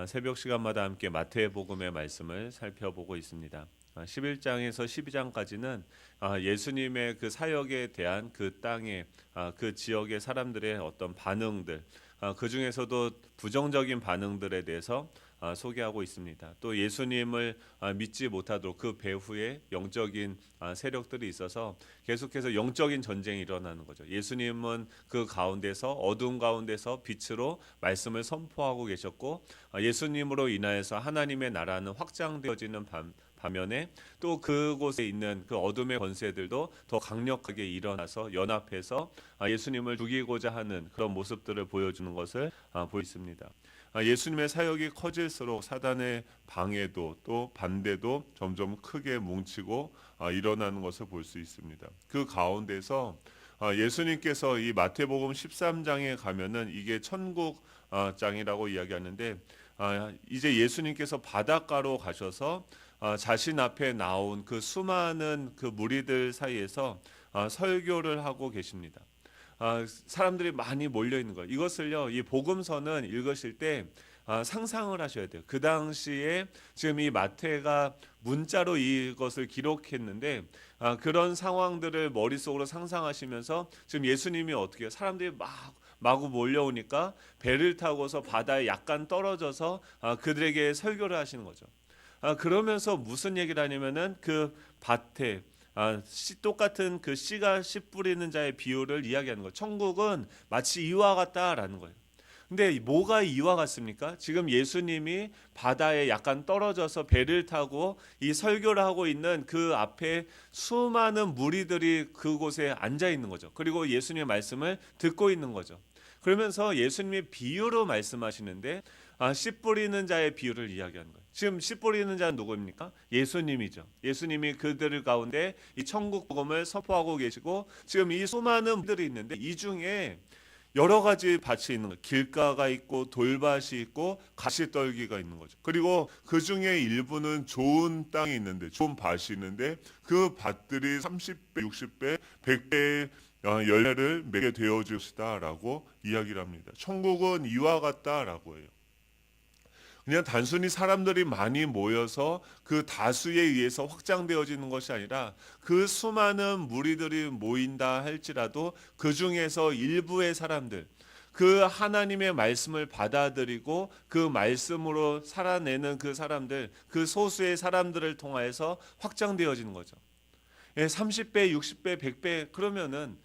새벽 시간마다 함께 마태복음의 말씀을 살펴보고 있습니다. 11장에서 12장까지는 예수님의 그 사역에 대한 그 땅의 그 지역의 사람들의 어떤 반응들, 그 중에서도 부정적인 반응들에 대해서 소개하고 있습니다. 또 예수님을 믿지 못하도록 그 배후에 영적인 세력들이 있어서 계속해서 영적인 전쟁이 일어나는 거죠. 예수님은 그 가운데서 어두운 가운데서 빛으로 말씀을 선포하고 계셨고, 예수님으로 인하여서 하나님의 나라는 확장되어지는 반면에 또 그곳에 있는 그 어둠의 권세들도 더 강력하게 일어나서 연합해서 예수님을 죽이고자 하는 그런 모습들을 보여주는 것을 보였습니다. 예수님의 사역이 커질수록 사단의 방해도 또 반대도 점점 크게 뭉치고 일어나는 것을 볼 수 있습니다. 그 가운데서 예수님께서 이 마태복음 13장에 가면은 이게 천국장이라고 이야기하는데, 이제 예수님께서 바닷가로 가셔서 자신 앞에 나온 그 수많은 그 무리들 사이에서 설교를 하고 계십니다. 사람들이 많이 몰려 있는 거예요. 이것을요, 이 복음서는 읽으실 때 상상을 하셔야 돼요. 그 당시에 지금 이 마태가 문자로 이것을 기록했는데, 그런 상황들을 머릿속으로 상상하시면서 지금 예수님이 어떻게 해요? 사람들이 마구 몰려오니까 배를 타고서 바다에 약간 떨어져서 그들에게 설교를 하시는 거죠. 그러면서 무슨 얘기를 하냐면은 그 밭에 씨 똑같은 그 씨가 씨 뿌리는 자의 비유를 이야기하는 거예요. 천국은 마치 이와 같다라는 거예요. 근데 뭐가 이와 같습니까? 지금 예수님이 바다에 약간 떨어져서 배를 타고 이 설교를 하고 있는 그 앞에 수많은 무리들이 그곳에 앉아 있는 거죠. 그리고 예수님의 말씀을 듣고 있는 거죠. 그러면서 예수님이 비유로 말씀하시는데, 씨 뿌리는 자의 비유를 이야기하는 거예요. 지금 씨 뿌리는 자는 누구입니까? 예수님이죠. 예수님이 그들 가운데 이 천국 복음을 선포하고 계시고, 지금 이 수많은 분들이 있는데 이 중에 여러 가지 밭이 있는 거예요. 길가가 있고 돌밭이 있고 가시떨기가 있는 거죠. 그리고 그 중에 일부는 좋은 땅이 있는데, 좋은 밭이 있는데 그 밭들이 30배, 60배, 100배의 열매를 맺게 되어질 것이다라고 이야기를 합니다. 천국은 이와 같다라고 해요. 그냥 단순히 사람들이 많이 모여서 그 다수에 의해서 확장되어지는 것이 아니라, 그 수많은 무리들이 모인다 할지라도 그 중에서 일부의 사람들, 그 하나님의 말씀을 받아들이고 그 말씀으로 살아내는 그 사람들, 그 소수의 사람들을 통하여서 확장되어지는 거죠. 30배, 60배, 100배 그러면은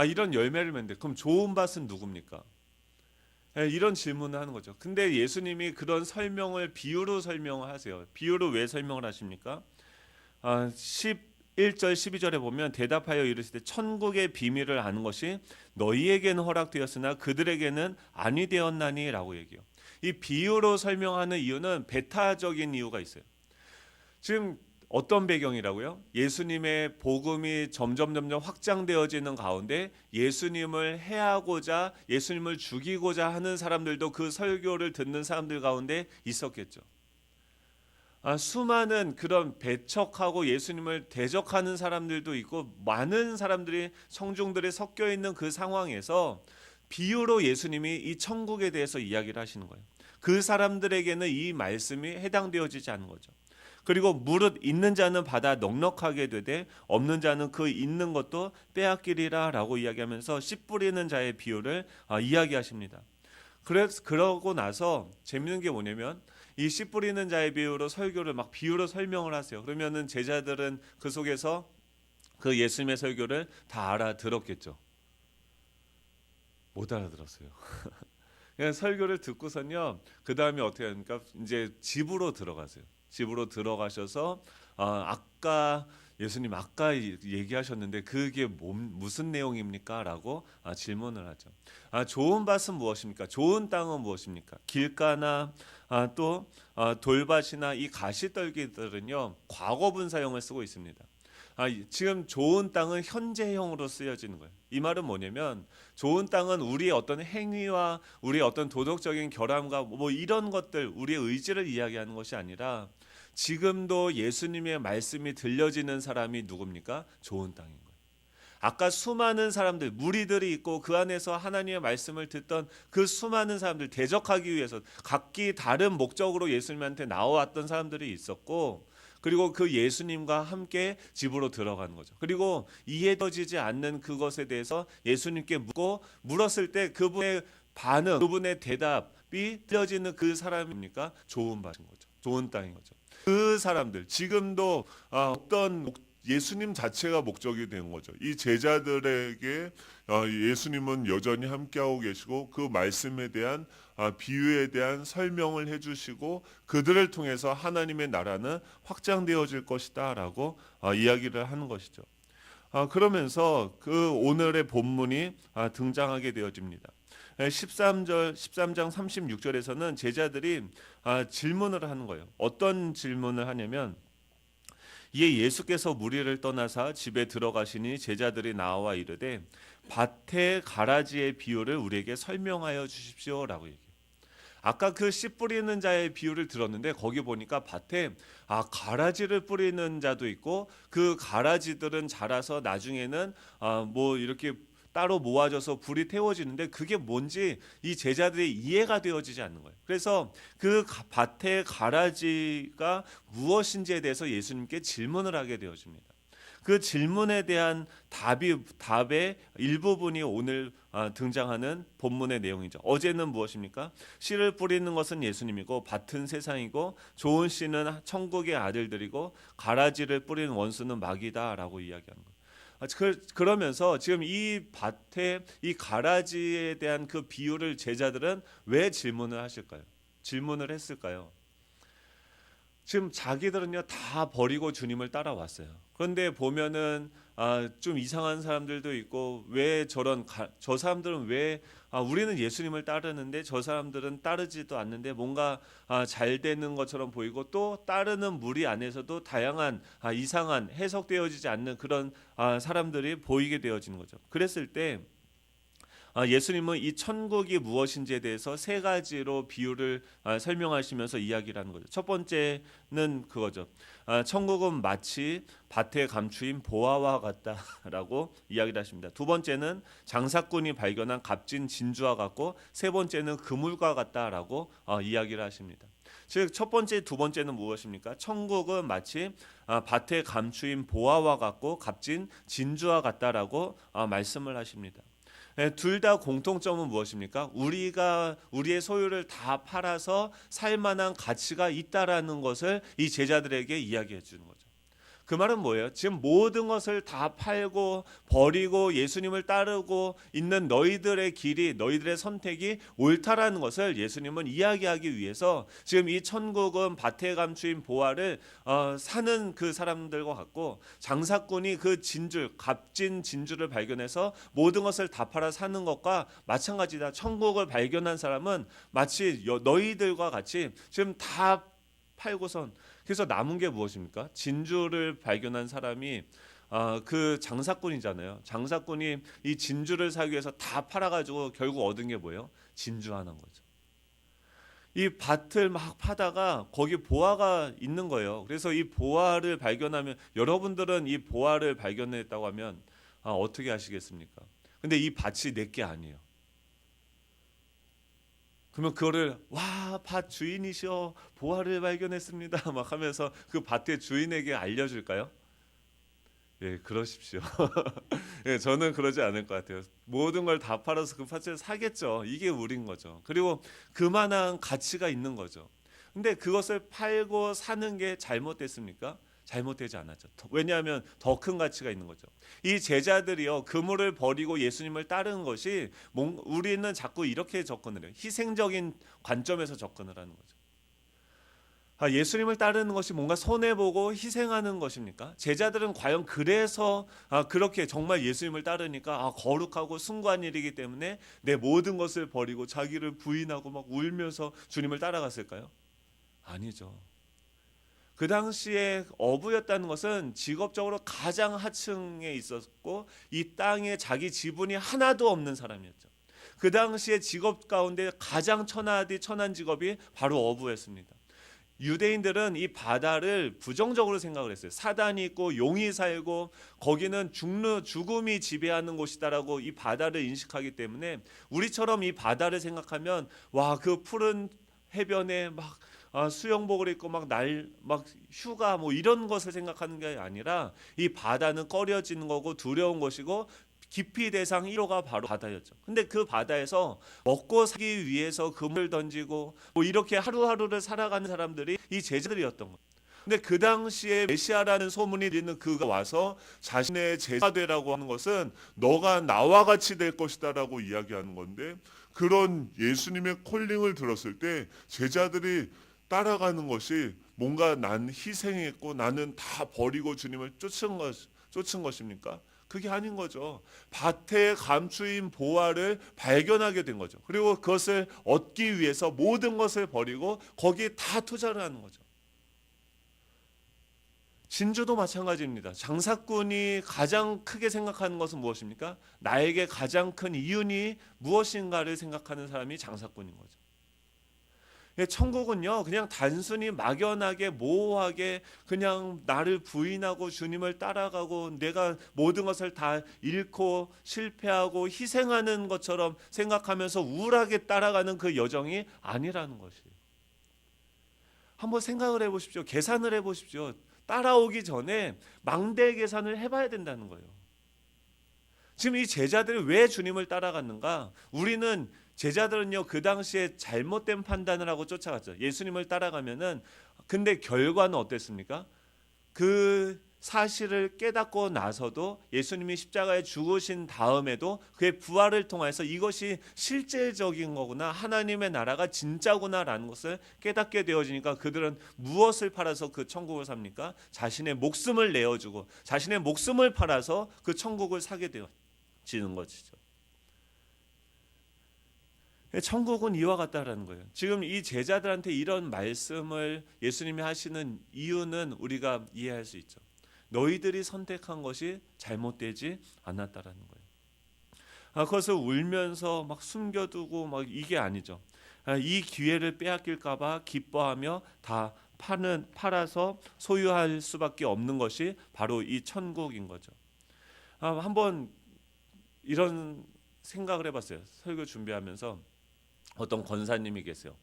이런 열매를 맺는데, 그럼 좋은 밭은 누굽니까? 이런 질문을 하는 거죠. 근데 예수님이 그런 설명을 비유로 설명을 하세요. 비유로 왜 설명을 하십니까? 11절 12절에 보면 대답하여 이르시되 천국의 비밀을 아는 것이 너희에게는 허락되었으나 그들에게는 아니 되었나니라고 얘기해요. 이 비유로 설명하는 이유는 배타적인 이유가 있어요. 지금 어떤 배경이라고요? 예수님의 복음이 점점 확장되어지는 가운데 예수님을 해하고자, 예수님을 죽이고자 하는 사람들도 그 설교를 듣는 사람들 가운데 있었겠죠. 수많은 그런 배척하고 예수님을 대적하는 사람들도 있고, 많은 사람들이, 청중들이 섞여 있는 그 상황에서 비유로 예수님이 이 천국에 대해서 이야기를 하시는 거예요. 그 사람들에게는 이 말씀이 해당되어지지 않는 거죠. 그리고 무릇 있는 자는 받아 넉넉하게 되되 없는 자는 그 있는 것도 빼앗기리라 라고 이야기하면서 씨 뿌리는 자의 비유를 이야기하십니다. 그러고 나서 재밌는 게 뭐냐면, 이 씨 뿌리는 자의 비유로 설교를 막 비유로 설명을 하세요. 그러면은 제자들은 그 속에서 그 예수님의 설교를 다 알아들었겠죠. 못 알아들었어요. 그냥 설교를 듣고선요, 그 다음에 어떻게 합니까? 이제 집으로 들어가세요. 집으로 들어가셔서 예수님 아까 얘기하셨는데 그게 무슨 내용입니까? 라고 질문을 하죠. 좋은 밭은 무엇입니까? 좋은 땅은 무엇입니까? 길가나 또 돌밭이나 이 가시떨기들은요, 과거분 사용을 쓰고 있습니다. 지금 좋은 땅은 현재형으로 쓰여지는 거예요. 이 말은 뭐냐면, 좋은 땅은 우리의 어떤 행위와 우리의 어떤 도덕적인 결함과 뭐 이런 것들, 우리의 의지를 이야기하는 것이 아니라, 지금도 예수님의 말씀이 들려지는 사람이 누굽니까? 좋은 땅인 거예요. 아까 수많은 사람들, 무리들이 있고 그 안에서 하나님의 말씀을 듣던 그 수많은 사람들 대적하기 위해서 각기 다른 목적으로 예수님한테 나와왔던 사람들이 있었고, 그리고 그 예수님과 함께 집으로 들어가는 거죠. 그리고 이해되지 않는 그것에 대해서 예수님께 물었을 때 그분의 반응, 그분의 대답이 들려지는 그 사람입니까? 좋은 밭인 거죠. 좋은 땅인 거죠. 그 사람들 지금도 어떤 예수님 자체가 목적이 된 거죠. 이 제자들에게 예수님은 여전히 함께하고 계시고 그 말씀에 대한 비유에 대한 설명을 해주시고 그들을 통해서 하나님의 나라는 확장되어질 것이다라고 이야기를 하는 것이죠. 그러면서 그 오늘의 본문이 등장하게 되어집니다. 13장 36절에서는 제자들이 질문을 하는 거예요. 어떤 질문을 하냐면, 이에 예수께서 무리를 떠나사 집에 들어가시니 제자들이 나와 이르되 밭의 가라지의 비유를 우리에게 설명하여 주십시오라고 얘기해요. 아까 그 씨 뿌리는 자의 비유를 들었는데 거기 보니까 밭에 가라지를 뿌리는 자도 있고 그 가라지들은 자라서 나중에는 뭐 이렇게 따로 모아져서 불이 태워지는데 그게 뭔지 이 제자들이 이해가 되어지지 않는 거예요. 그래서 그 밭의 가라지가 무엇인지에 대해서 예수님께 질문을 하게 되어집니다. 그 질문에 대한 답의 일부분이 오늘 등장하는 본문의 내용이죠. 어제는 무엇입니까? 씨를 뿌리는 것은 예수님이고 밭은 세상이고 좋은 씨는 천국의 아들들이고 가라지를 뿌리는 원수는 마귀다라고 이야기하는 거예요. 그러면서 지금 이 밭에 이 가라지에 대한 그 비유를 제자들은 왜 질문을 하실까요? 질문을 했을까요? 지금 자기들은요 다 버리고 주님을 따라왔어요. 그런데 보면은 좀 이상한 사람들도 있고 왜 저 사람들은 왜 우리는 예수님을 따르는데 저 사람들은 따르지도 않는데 뭔가 잘 되는 것처럼 보이고 또 따르는 무리 안에서도 다양한 이상한 해석되어지지 않는 그런 사람들이 보이게 되어지는 거죠. 그랬을 때 예수님은 이 천국이 무엇인지에 대해서 세 가지로 비유를 설명하시면서 이야기를 하는 거죠. 첫 번째는 그거죠. 천국은 마치 밭에 감추인 보화와 같다라고 이야기를 하십니다. 두 번째는 장사꾼이 발견한 값진 진주와 같고 세 번째는 그물과 같다라고 이야기를 하십니다. 즉 첫 번째, 두 번째는 무엇입니까? 천국은 마치 밭에 감추인 보화와 같고 값진 진주와 같다라고 말씀을 하십니다. 둘 다 공통점은 무엇입니까? 우리가 우리의 소유를 다 팔아서 살 만한 가치가 있다라는 것을 이 제자들에게 이야기해 주는 거죠. 그 말은 뭐예요? 지금 모든 것을 다 팔고 버리고 예수님을 따르고 있는 너희들의 길이, 너희들의 선택이 옳다라는 것을 예수님은 이야기하기 위해서 지금 이 천국은 밭에 감추인 보화를 사는 그 사람들과 같고 장사꾼이 그 값진 진주를 발견해서 모든 것을 다 팔아 사는 것과 마찬가지다. 천국을 발견한 사람은 마치 너희들과 같이 지금 다 팔고선 그래서 남은 게 무엇입니까? 진주를 발견한 사람이 그 장사꾼이잖아요. 장사꾼이 이 진주를 사기 위해서 다 팔아가지고 결국 얻은 게 뭐예요? 진주 하나인 거죠. 이 밭을 막 파다가 거기 보화가 있는 거예요. 그래서 이 보화를 발견하면 여러분들은 이 보화를 발견했다고 하면 어떻게 하시겠습니까? 근데 이 밭이 내게 아니에요. 그러면 그거를 밭 주인이시여 보화를 발견했습니다 막 하면서 그 밭의 주인에게 알려줄까요? 예, 그러십시오. 예, 저는 그러지 않을 것 같아요. 모든 걸 다 팔아서 그 밭을 사겠죠. 이게 우린 거죠. 그리고 그만한 가치가 있는 거죠. 근데 그것을 팔고 사는 게 잘못됐습니까? 잘못되지 않았죠. 왜냐하면 더 큰 가치가 있는 거죠. 이 제자들이요 그물을 버리고 예수님을 따르는 것이 우리는 자꾸 이렇게 접근을 해요. 희생적인 관점에서 접근을 하는 거죠. 예수님을 따르는 것이 뭔가 손해보고 희생하는 것입니까? 제자들은 과연 그래서 그렇게 정말 예수님을 따르니까 거룩하고 숭고한 일이기 때문에 내 모든 것을 버리고 자기를 부인하고 막 울면서 주님을 따라갔을까요? 아니죠. 그 당시에 어부였다는 것은 직업적으로 가장 하층에 있었고 이 땅에 자기 지분이 하나도 없는 사람이었죠. 그 당시에 직업 가운데 가장 천한 직업이 바로 어부였습니다. 유대인들은 이 바다를 부정적으로 생각을 했어요. 사단이 있고 용이 살고 거기는 죽음이 지배하는 곳이다라고 이 바다를 인식하기 때문에 우리처럼 이 바다를 생각하면 와, 그 푸른 해변에 막 수영복을 입고 막 휴가 뭐 이런 것을 생각하는 게 아니라 이 바다는 꺼려지는 거고 두려운 것이고 기피 대상 1호가 바로 바다였죠. 근데 그 바다에서 먹고 살기 위해서 그물을 던지고 뭐 이렇게 하루하루를 살아가는 사람들이 이 제자들이었던 거예요. 근데 그 당시에 메시아라는 소문이 있는 그가 와서 자신의 제자 되라고 하는 것은 너가 나와 같이 될 것이다라고 이야기하는 건데, 그런 예수님의 콜링을 들었을 때 제자들이 따라가는 것이 뭔가 난 희생했고 나는 다 버리고 주님을 쫓은 것입니까? 그게 아닌 거죠. 밭에 감추인 보화를 발견하게 된 거죠. 그리고 그것을 얻기 위해서 모든 것을 버리고 거기에 다 투자를 하는 거죠. 진주도 마찬가지입니다. 장사꾼이 가장 크게 생각하는 것은 무엇입니까? 나에게 가장 큰 이윤이 무엇인가를 생각하는 사람이 장사꾼인 거죠. 천국은요, 그냥 단순히 막연하게 모호하게 그냥 나를 부인하고 주님을 따라가고 내가 모든 것을 다 잃고 실패하고 희생하는 것처럼 생각하면서 우울하게 따라가는 그 여정이 아니라는 것이에요. 한번 생각을 해보십시오. 계산을 해보십시오. 따라오기 전에 망대 계산을 해봐야 된다는 거예요. 지금 이 제자들이 왜 주님을 따라갔는가? 우리는 제자들은요, 그 당시에 잘못된 판단을 하고 쫓아갔죠. 예수님을 따라가면은, 근데 결과는 어땠습니까? 그 사실을 깨닫고 나서도 예수님이 십자가에 죽으신 다음에도 그의 부활을 통해서 이것이 실제적인 거구나, 하나님의 나라가 진짜구나라는 것을 깨닫게 되어지니까 그들은 무엇을 팔아서 그 천국을 삽니까? 자신의 목숨을 내어주고 자신의 목숨을 팔아서 그 천국을 사게 되어지는 것이죠. 천국은 이와 같다라는 거예요. 지금 이 제자들한테 이런 말씀을 예수님이 하시는 이유는 우리가 이해할 수 있죠. 너희들이 선택한 것이 잘못되지 않았다라는 거예요. 그것을 울면서 막 숨겨두고 막 이게 아니죠. 이 기회를 빼앗길까봐 기뻐하며 다 팔아서 소유할 수밖에 없는 것이 바로 이 천국인 거죠. 한번 이런 생각을 해봤어요. 설교 준비하면서. 어떤 권사님이 계세요.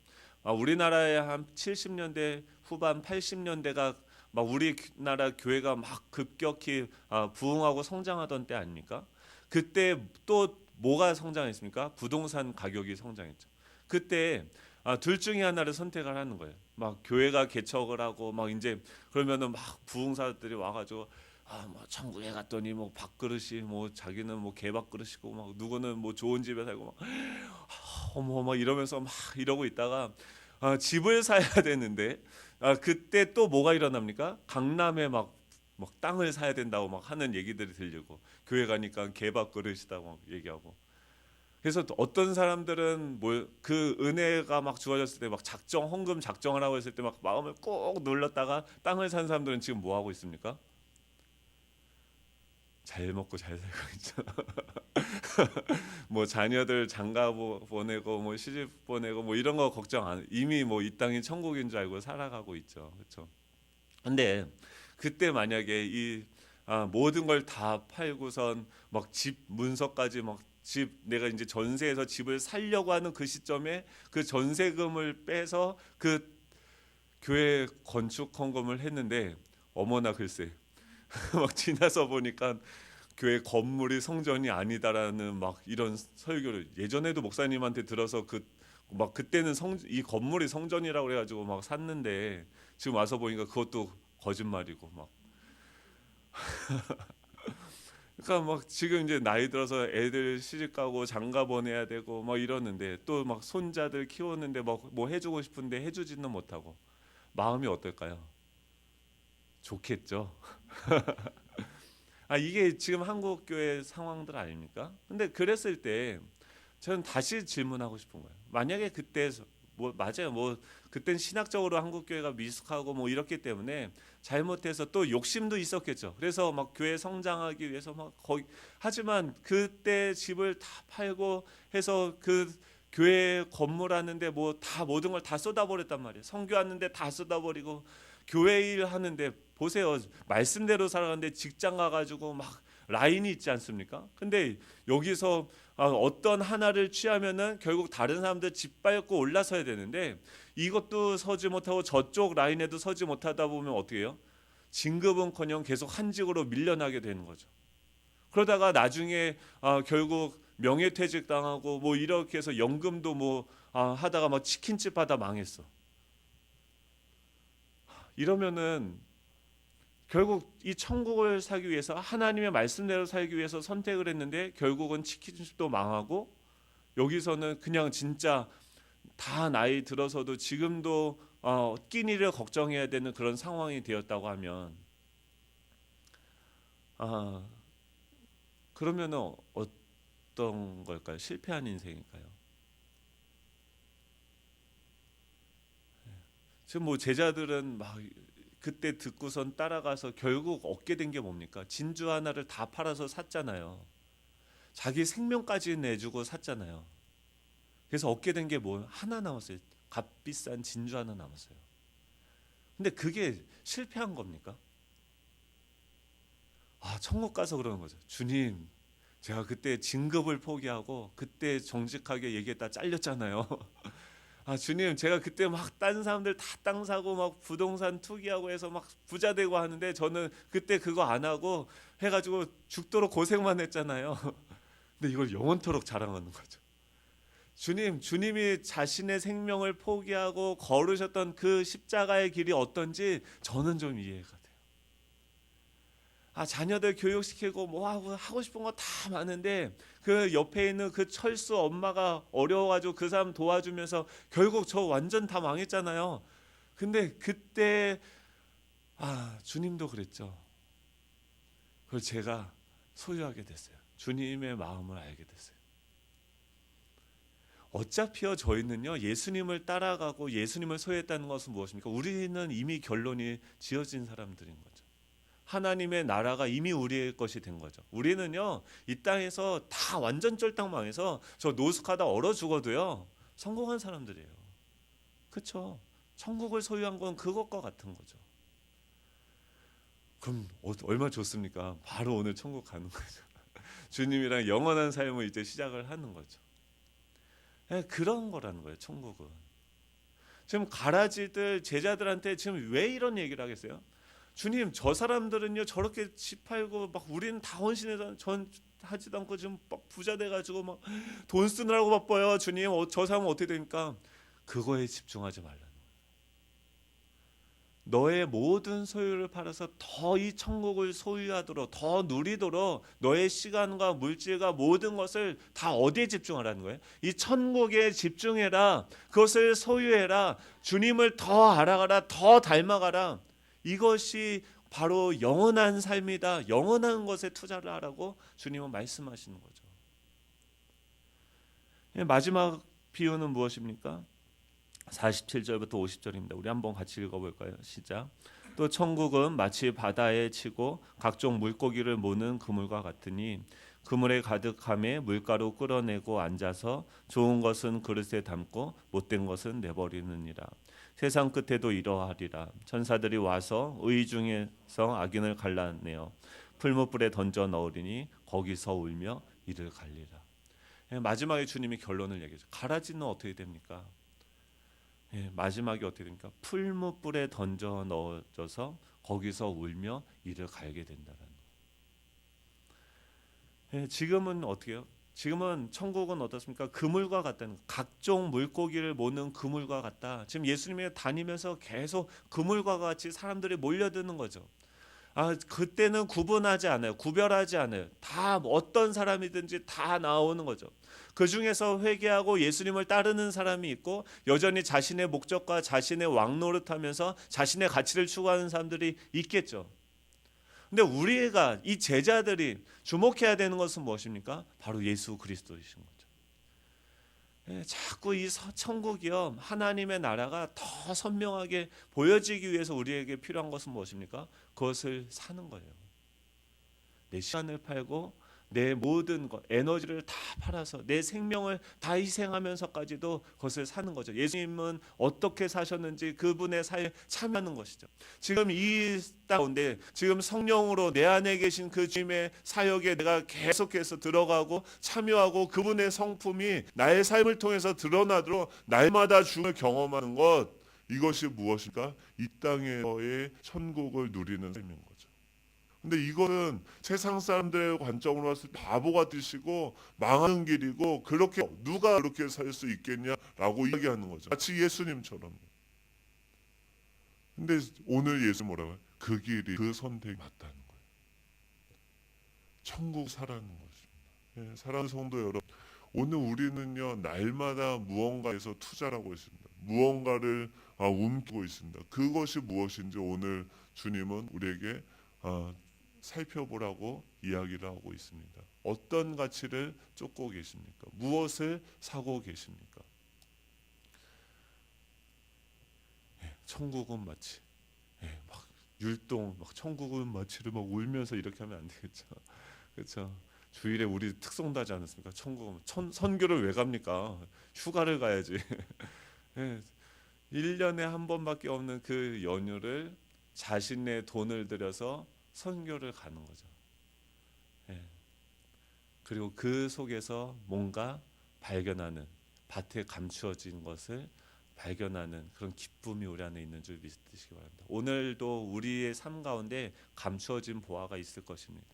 우리나라의 한 70년대 후반 80년대가 막 우리나라 교회가 막 급격히 부흥하고 성장하던 때 아닙니까? 그때 또 뭐가 성장했습니까? 부동산 가격이 성장했죠. 그때 둘 중에 하나를 선택을 하는 거예요. 막 교회가 개척을 하고 막 이제 그러면은 막 부흥사들이 와가지고 뭐 천국에 갔더니 뭐 밥그릇이 뭐 자기는 뭐 개밥그릇이고 막 누구는 뭐 좋은 집에 살고 막 어머 막 이러면서 막 이러고 있다가 집을 사야 되는데 그때 또 뭐가 일어납니까? 강남에 막 땅을 사야 된다고 막 하는 얘기들이 들리고 교회 가니까 개밥그릇이다 막 얘기하고. 그래서 어떤 사람들은 뭐 그 은혜가 막 주어졌을 때 막 헌금 작정을 하고 있을 때 막 마음을 꼭 눌렀다가 땅을 산 사람들은 지금 뭐 하고 있습니까? 잘 먹고 잘 살고 있죠. 뭐 자녀들 장가 보내고 뭐 시집 보내고 뭐 이런 거 걱정 안, 이미 뭐 이 땅이 천국인 줄 알고 살아가고 있죠. 그렇죠? 근데 그때 만약에 이 모든 걸 다 팔고선 막 집 문서까지 막 내가 이제 전세에서 집을 살려고 하는 그 시점에 그 전세금을 빼서 그 교회 건축 헌금을 했는데 어머나 글쎄 막 지나서 보니까 교회 건물이 성전이 아니다라는 막 이런 설교를 예전에도 목사님한테 들어서 그때는 이 건물이 성전이라고 그래가지고 막 샀는데 지금 와서 보니까 그것도 거짓말이고 막 그러니까 막 지금 이제 나이 들어서 애들 시집 가고 장가 보내야 되고 막 이러는데 또 막 손자들 키우는데 뭐 해주고 싶은데 해주지는 못하고 마음이 어떨까요? 좋겠죠. 이게 지금 한국 교회 상황들 아닙니까? 근데 그랬을 때 저는 다시 질문하고 싶은 거예요. 만약에 그때 뭐 맞아요. 뭐 그땐 신학적으로 한국 교회가 미숙하고 뭐 이렇기 때문에 잘못해서 또 욕심도 있었겠죠. 그래서 막 교회 성장하기 위해서 막 거의 하지만 그때 집을 다 팔고 해서 그 교회 건물 하는데 뭐 다 모든 걸 다 쏟아버렸단 말이에요. 선교하는데 다 쏟아버리고 교회 일 하는데 보세요. 말씀대로 살아가는데 직장 가가지고 막 라인이 있지 않습니까? 근데 여기서 어떤 하나를 취하면은 결국 다른 사람들 짓밟고 올라서야 되는데 이것도 서지 못하고 저쪽 라인에도 서지 못하다 보면 어떻게 해요? 진급은커녕 계속 한직으로 밀려나게 되는 거죠. 그러다가 나중에 결국 명예퇴직 당하고 뭐 이렇게 해서 연금도 뭐 하다가 막 치킨집 하다 망했어. 이러면은 결국 이 천국을 살기 위해서 하나님의 말씀대로 살기 위해서 선택을 했는데 결국은 치킨집도 망하고 여기서는 그냥 진짜 다 나이 들어서도 지금도 끼니를 걱정해야 되는 그런 상황이 되었다고 하면 그러면은 어떤 걸까요? 실패한 인생일까요? 지금 뭐 제자들은 막 그때 듣고선 따라가서 결국 얻게 된 게 뭡니까? 진주 하나를 다 팔아서 샀잖아요. 자기 생명까지 내주고 샀잖아요. 그래서 얻게 된 게 뭐 하나 남았어요. 값비싼 진주 하나 남았어요. 근데 그게 실패한 겁니까? 천국 가서 그러는 거죠. 주님, 제가 그때 진급을 포기하고 그때 정직하게 얘기했다 잘렸잖아요. 주님, 제가 그때 막 딴 사람들 다 땅 사고 막 부동산 투기하고 해서 막 부자 되고 하는데 저는 그때 그거 안 하고 해가지고 죽도록 고생만 했잖아요. 근데 이걸 영원토록 자랑하는 거죠. 주님이 자신의 생명을 포기하고 걸으셨던 그 십자가의 길이 어떤지 저는 좀 이해가 돼요. 자녀들 교육시키고 뭐 하고 싶은 거 다 많은데 그 옆에 있는 그 철수 엄마가 어려워가지고 그 사람 도와주면서 결국 저 완전 다 망했잖아요. 근데 그때 주님도 그랬죠. 그걸 제가 소유하게 됐어요. 주님의 마음을 알게 됐어요. 어차피요 저희는요 예수님을 따라가고 예수님을 소유했다는 것은 무엇입니까? 우리는 이미 결론이 지어진 사람들인 거죠. 하나님의 나라가 이미 우리의 것이 된 거죠. 우리는요 이 땅에서 다 완전 쫄딱 망해서 저 노숙하다 얼어 죽어도요 성공한 사람들이에요. 그렇죠? 천국을 소유한 건 그것과 같은 거죠. 그럼 얼마나 좋습니까? 바로 오늘 천국 가는 거죠. 주님이랑 영원한 삶을 이제 시작을 하는 거죠. 그런 거라는 거예요. 천국은. 지금 가라지들 제자들한테 지금 왜 이런 얘기를 하겠어요? 주님, 저 사람들은요 저렇게 집 팔고 막 우리는 다 헌신해서 전 하지도 않고 지금 막 부자 돼가지고 막 돈 쓰느라고 바빠요. 주님, 저 사람은 어떻게 됩니까? 그거에 집중하지 말라는 거예요. 너의 모든 소유를 팔아서 더 이 천국을 소유하도록 더 누리도록 너의 시간과 물질과 모든 것을 다 어디에 집중하라는 거예요? 이 천국에 집중해라. 그것을 소유해라. 주님을 더 알아가라. 더 닮아가라. 이것이 바로 영원한 삶이다. 영원한 것에 투자를 하라고 주님은 말씀하시는 거죠. 마지막 비유는 무엇입니까? 47절부터 50절입니다. 우리 한번 같이 읽어볼까요? 시작. 또 천국은 마치 바다에 치고 각종 물고기를 모는 그물과 같으니 그물에 가득함에 물가로 끌어내고 앉아서 좋은 것은 그릇에 담고 못된 것은 내버리느니라. 세상 끝에도 이러하리라. 천사들이 와서 의 중에서 악인을 갈라내어 풀무불에 던져 넣으리니 거기서 울며 이를 갈리라. 마지막에 주님이 결론을 얘기하죠. 가라지는 어떻게 됩니까? 마지막에 어떻게 됩니까? 풀무불에 던져 넣어져서 거기서 울며 이를 갈게 된다는. 지금은 어떻게요? 지금은 천국은 어떻습니까? 그물과 같다는, 각종 물고기를 모는 그물과 같다. 지금 예수님이 다니면서 계속 그물과 같이 사람들이 몰려드는 거죠. 그때는 구분하지 않아요. 구별하지 않아요. 다 어떤 사람이든지 다 나오는 거죠. 그 중에서 회개하고 예수님을 따르는 사람이 있고 여전히 자신의 목적과 자신의 왕노릇하면서 자신의 가치를 추구하는 사람들이 있겠죠. 근데 우리가 이 제자들이 주목해야 되는 것은 무엇입니까? 바로 예수 그리스도이신 거죠. 자꾸 이 천국이요 하나님의 나라가 더 선명하게 보여지기 위해서 우리에게 필요한 것은 무엇입니까? 그것을 사는 거예요. 내 시간을 팔고 내 모든 것, 에너지를 다 팔아서 내 생명을 다 희생하면서까지도 그것을 사는 거죠. 예수님은 어떻게 사셨는지 그분의 사역에 참여하는 것이죠. 지금 이 땅 가운데 지금 성령으로 내 안에 계신 그 주님의 사역에 내가 계속해서 들어가고 참여하고 그분의 성품이 나의 삶을 통해서 드러나도록 날마다 주님을 경험하는 것, 이것이 무엇일까? 이 땅에서의 천국을 누리는 삶인 거죠. 근데 이거는 세상 사람들의 관점으로 봤을 때 바보 같으시고 망하는 길이고, 그렇게 누가 그렇게 살 수 있겠냐라고 이야기하는 거죠. 마치 예수님처럼. 근데 오늘 예수 뭐라고 해요? 그 길이, 그 선택이 맞다는 거예요. 천국 살아는 것입니다. 예, 사랑하는 성도 여러분, 오늘 우리는요 날마다 무언가에서 투자를 하고 있습니다. 무언가를 움키고 있습니다. 그것이 무엇인지 오늘 주님은 우리에게 살펴보라고 이야기를 하고 있습니다. 어떤 가치를 쫓고 계십니까? 무엇을 사고 계십니까? 천국은 마치 막 율동, 막 천국은 마치를 막 울면서 이렇게 하면 안 되겠죠. 그렇죠. 주일에 우리 특송도 하지 않았습니까? 천국은 선교를 왜 갑니까? 휴가를 가야지. 예, 1년에 한 번밖에 없는 그 연휴를 자신의 돈을 들여서 선교를 가는 거죠. 예. 그리고 그 속에서 뭔가 발견하는, 밭에 감추어진 것을 발견하는 그런 기쁨이 우리 안에 있는 줄 믿으시기 바랍니다. 오늘도 우리의 삶 가운데 감추어진 보화가 있을 것입니다.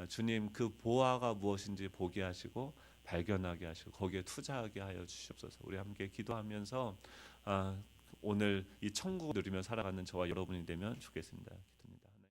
주님 그 보화가 무엇인지 보게 하시고 발견하게 하시고 거기에 투자하게 하여 주시옵소서. 우리 함께 기도하면서 오늘 이 천국을 누리며 살아가는 저와 여러분이 되면 좋겠습니다.